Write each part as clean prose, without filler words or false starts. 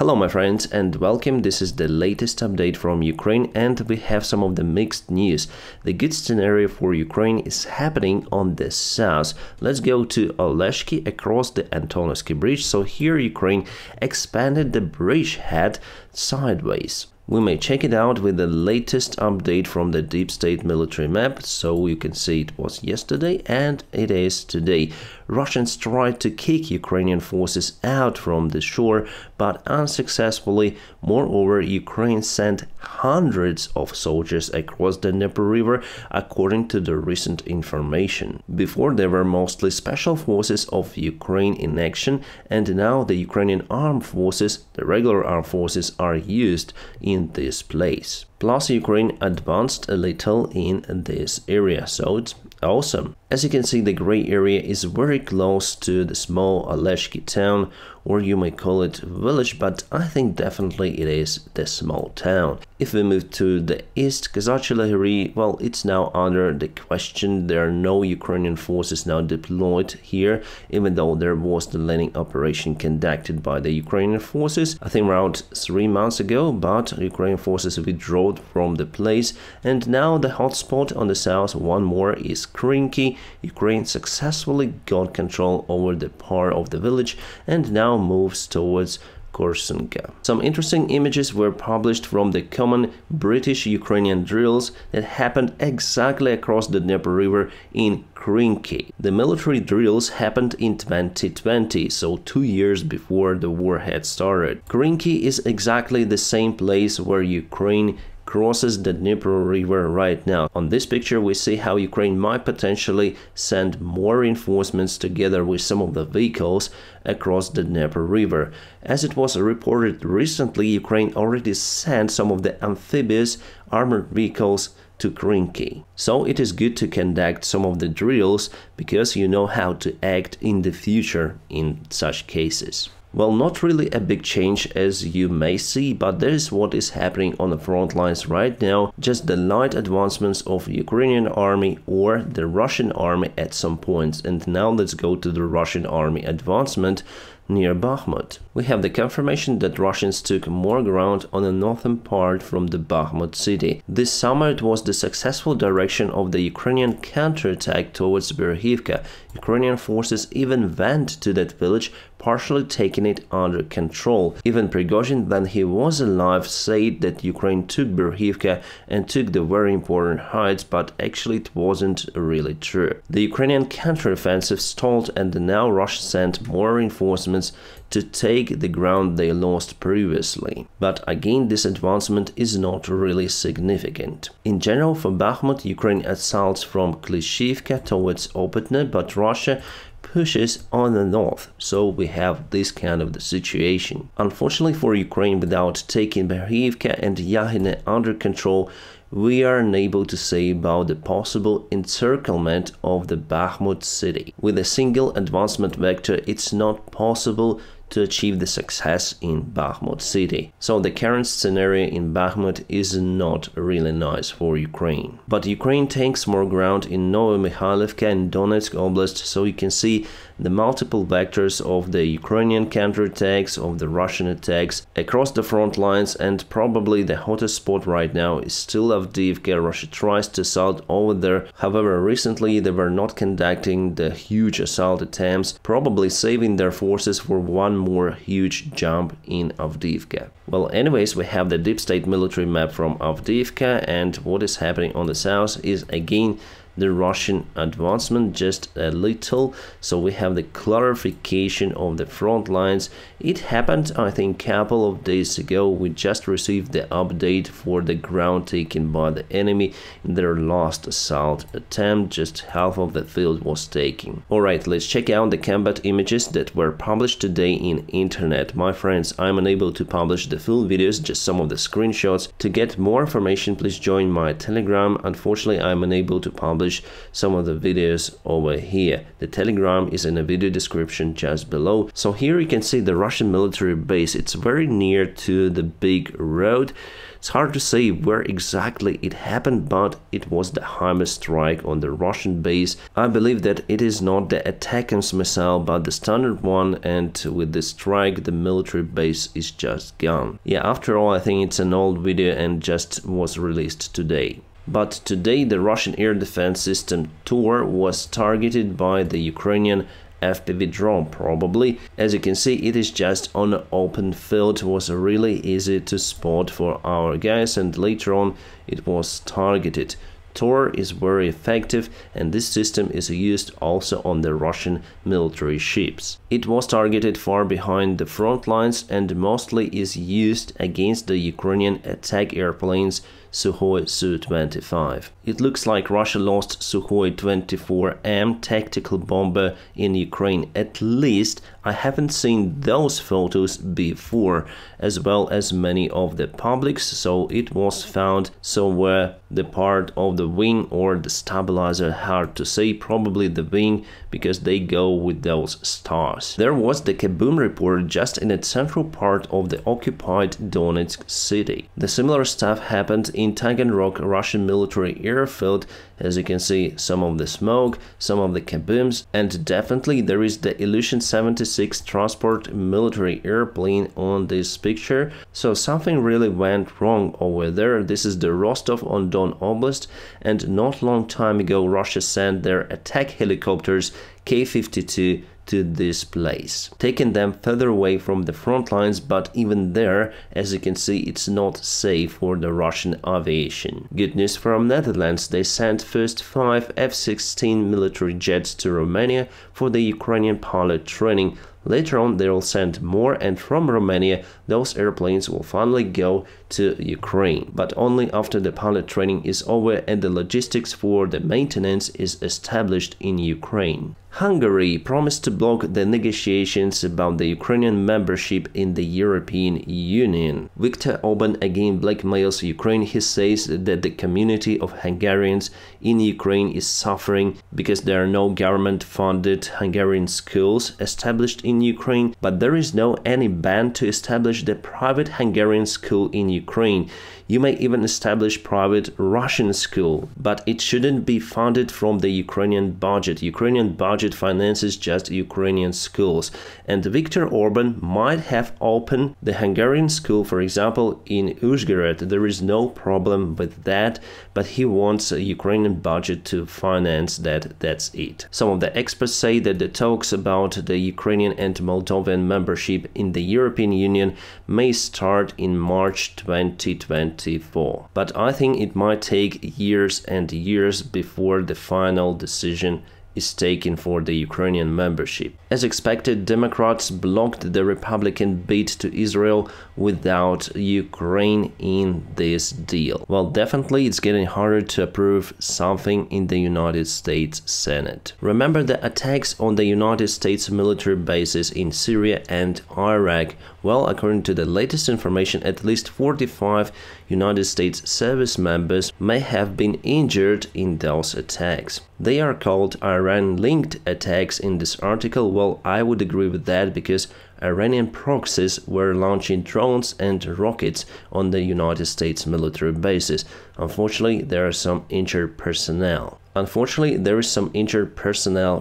Hello my friends and welcome. This is the latest update from Ukraine and we have some of the mixed news. The good scenario for Ukraine is happening on the south. Let's go to Oleshki across the Antonovsky Bridge. So here Ukraine expanded the bridgehead sideways. We may check it out with the latest update from the deep state military map, so you can see it was yesterday and it is today. Russians tried to kick Ukrainian forces out from the shore, but unsuccessfully. Moreover, Ukraine sent hundreds of soldiers across the Dnieper River, according to the recent information. Before, there were mostly special forces of Ukraine in action, and now the Ukrainian armed forces, the regular armed forces, are used in this place. Plus, Ukraine advanced a little in this area, so it's awesome. As you can see, the gray area is very close to the small Oleshki town, or you may call it village, but I think definitely it is the small town. If we move to the east, Kazachilahiri, well, it's now under the question. There are no Ukrainian forces now deployed here, even though there was the landing operation conducted by the Ukrainian forces, I think around 3 months ago, but Ukrainian forces withdrew from the place, and now the hotspot on the south, one more, is Krinky. Ukraine successfully got control over the part of the village and now moves towards Korsunka. Some interesting images were published from the common British-Ukrainian drills that happened exactly across the Dnieper River in Krinky. The military drills happened in 2020, so 2 years before the war had started. Krinky is exactly the same place where Ukraine crosses the Dnieper River right now. On this picture we see how Ukraine might potentially send more reinforcements together with some of the vehicles across the Dnieper River. As it was reported recently, Ukraine already sent some of the amphibious armored vehicles to Krinky. So it is good to conduct some of the drills because you know how to act in the future in such cases. Well, not really a big change as you may see, but that is what is happening on the front lines right now. Just the light advancements of Ukrainian army or the Russian army at some points. And now let's go to the Russian army advancement near Bakhmut. We have the confirmation that Russians took more ground on the northern part from the Bakhmut city. This summer it was the successful direction of the Ukrainian counterattack towards Berhivka. Ukrainian forces even went to that village, partially taking it under control. Even Prigozhin, when he was alive, said that Ukraine took Berhivka and took the very important heights, but actually it wasn't really true. The Ukrainian counteroffensive stalled and now Russia sent more reinforcements to take the ground they lost previously. But again, this advancement is not really significant. In general, for Bakhmut, Ukraine assaults from Klishivka towards Opytne, but Russia pushes on the north, so we have this kind of the situation. Unfortunately for Ukraine, without taking Berhivka and Yahine under control, we are unable to say about the possible encirclement of the Bakhmut city. With a single advancement vector, it's not possible to achieve the success in Bakhmut city. So the current scenario in Bakhmut is not really nice for Ukraine. But Ukraine takes more ground in Novomikhailivka and Donetsk Oblast, so you can see the multiple vectors of the Ukrainian counterattacks, of the Russian attacks across the front lines, and probably the hottest spot right now is still Avdiivka. Russia tries to assault over there. However, recently they were not conducting the huge assault attempts, probably saving their forces for one more huge jump in Avdiivka. Well, anyways, we have the deep state military map from Avdiivka, and what is happening on the south is again the Russian advancement, just a little. So we have the clarification of the front lines. It happened, I think, a couple of days ago. We just received the update for the ground taken by the enemy in their last assault attempt. Just half of the field was taken. Alright, let's check out the combat images that were published today in internet. My friends, I'm unable to publish the full videos, just some of the screenshots. To get more information, please join my Telegram. Unfortunately, I'm unable to publish publish some of the videos over here. The Telegram is in the video description just below. So here you can see the Russian military base. It's very near to the big road. It's hard to say where exactly it happened, but it was the HIMARS strike on the Russian base. I believe that it is not the ATACMS missile, but the standard one, and with the strike the military base is just gone. Yeah, after all, I think it's an old video and just was released today. But today the Russian air defense system Tor was targeted by the Ukrainian FPV drone, probably. As you can see, it is just on an open field. It was really easy to spot for our guys, and later on it was targeted. Tor is very effective, and this system is used also on the Russian military ships. It was targeted far behind the front lines and mostly is used against the Ukrainian attack airplanes Sukhoi Su-25. It looks like Russia lost Sukhoi 24M tactical bomber in Ukraine. At least I haven't seen those photos before, as well as many of the publics, so it was found somewhere the part of the wing or the stabilizer, hard to say, probably the wing, because they go with those stars. There was the kaboom report just in the central part of the occupied Donetsk city. The similar stuff happened in Taganrog Russian military airfield. As you can see, some of the smoke, some of the kabooms, and definitely there is the Ilyushin 76 transport military airplane on this picture. So something really went wrong over there. This is the Rostov-on-Don Oblast, and not long time ago Russia sent their attack helicopters K-52 to this place, taking them further away from the front lines, but even there, as you can see, it's not safe for the Russian aviation. Good news from Netherlands, they sent first 5 F-16 military jets to Romania for the Ukrainian pilot training. Later on they will send more, and from Romania those airplanes will finally go to Ukraine, but only after the pilot training is over and the logistics for the maintenance is established in Ukraine. Hungary promised to block the negotiations about the Ukrainian membership in the European Union. Viktor Orban again blackmails Ukraine. He says that the community of Hungarians in Ukraine is suffering because there are no government-funded Hungarian schools established in Ukraine, but there is no any ban to establish the private Hungarian school in Ukraine. You may even establish private Russian school, but it shouldn't be funded from the Ukrainian budget. Ukrainian budget finances just Ukrainian schools. And Viktor Orban might have opened the Hungarian school, for example, in Uzhhorod. There is no problem with that, but he wants a Ukrainian budget to finance that. That's it. Some of the experts say that the talks about the Ukrainian and Moldovan membership in the European Union may start in March 2024. But I think it might take years and years before the final decision is taken for the Ukrainian membership. As expected, Democrats blocked the Republican bid to Israel without Ukraine in this deal. Well, definitely it's getting harder to approve something in the United States Senate. Remember the attacks on the United States military bases in Syria and Iraq? Well, according to the latest information, at least 45 United States service members may have been injured in those attacks. They are called Iran-linked attacks in this article. Well, I would agree with that, because Iranian proxies were launching drones and rockets on the United States military bases. Unfortunately, there are some injured personnel.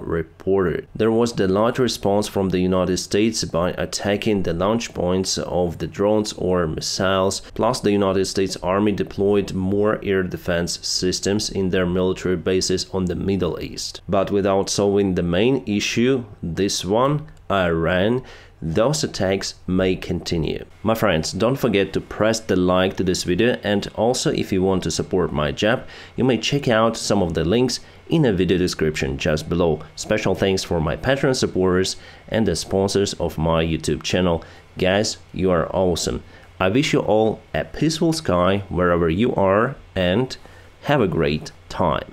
Reported. There was the large response from the United States by attacking the launch points of the drones or missiles. Plus, the United States Army deployed more air defense systems in their military bases on the Middle East. But without solving the main issue, this one, Iran, those attacks may continue. My friends, don't forget to press the like to this video, and also if you want to support my job, you may check out some of the links in the video description just below. Special thanks for my Patreon supporters and the sponsors of my YouTube channel. Guys, you are awesome. I wish you all a peaceful sky wherever you are, and have a great time.